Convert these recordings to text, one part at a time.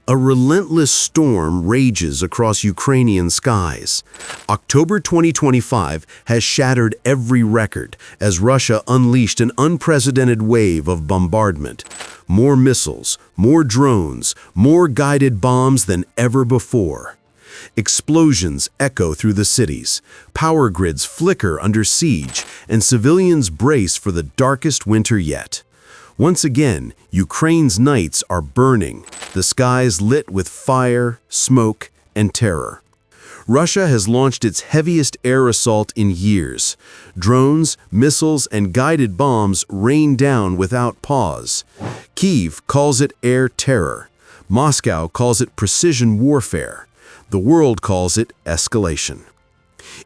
A relentless storm rages across Ukrainian skies. October 2025 has shattered every record as Russia unleashed an unprecedented wave of bombardment. More missiles, more drones, more guided bombs than ever before. Explosions echo through the cities, power grids flicker under siege, and civilians brace for the darkest winter yet. Once again, Ukraine's nights are burning, the skies lit with fire, smoke, and terror. Russia has launched its heaviest air assault in years. Drones, missiles, and guided bombs rain down without pause. Kyiv calls it air terror. Moscow calls it precision warfare. The world calls it escalation.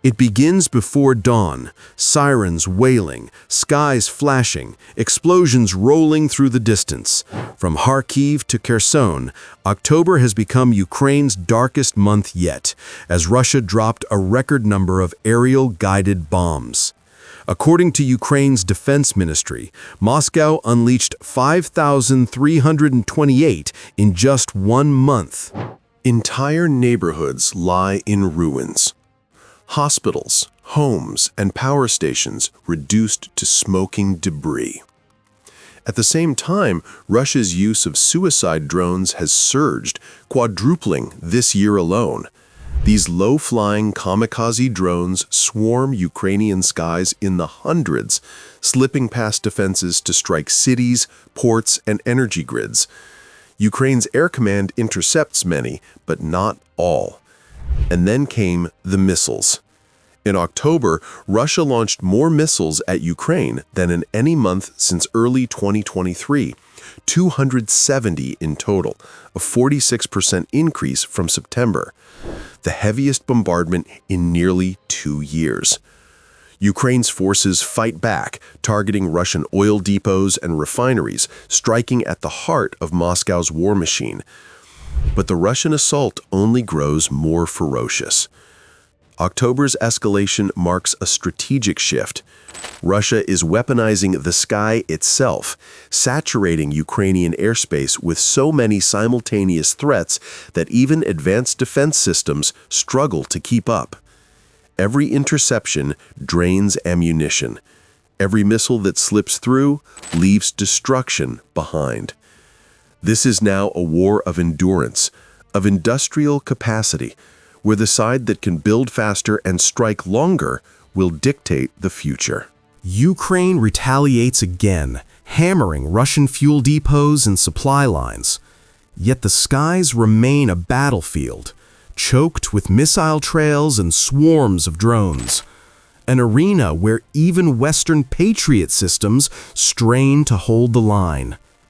It begins before dawn, sirens wailing, skies flashing, explosions rolling through the distance. From Kyiv to Kherson, October has become Ukraine's darkest month yet, as Russia dropped a record number of aerial-guided bombs. According to Ukraine's defense ministry, Moscow unleashed 5,328 in just 1 month. Entire neighborhoods lie in ruins. Hospitals, homes, and power stations reduced to smoking debris. At the same time, Russia's use of suicide drones has surged, quadrupling this year alone. These low-flying kamikaze drones swarm Ukrainian skies in the hundreds, slipping past defenses to strike cities, ports, and energy grids. Ukraine's air command intercepts many, but not all. And then came the missiles. In October, Russia launched more missiles at Ukraine than in any month since early 2023, 270 in total, a 46% increase from September, the heaviest bombardment in nearly 2 years. Ukraine's forces fight back, targeting Russian oil depots and refineries, striking at the heart of Moscow's war machine. But the Russian assault only grows more ferocious. October's escalation marks a strategic shift. Russia is weaponizing the sky itself, saturating Ukrainian airspace with so many simultaneous threats that even advanced defense systems struggle to keep up. Every interception drains ammunition. Every missile that slips through leaves destruction behind. This is now a war of endurance, of industrial capacity, where the side that can build faster and strike longer will dictate the future. Ukraine retaliates again, hammering Russian fuel depots and supply lines. Yet the skies remain a battlefield, choked with missile trails and swarms of drones. An arena where even Western Patriot systems strain to hold the line.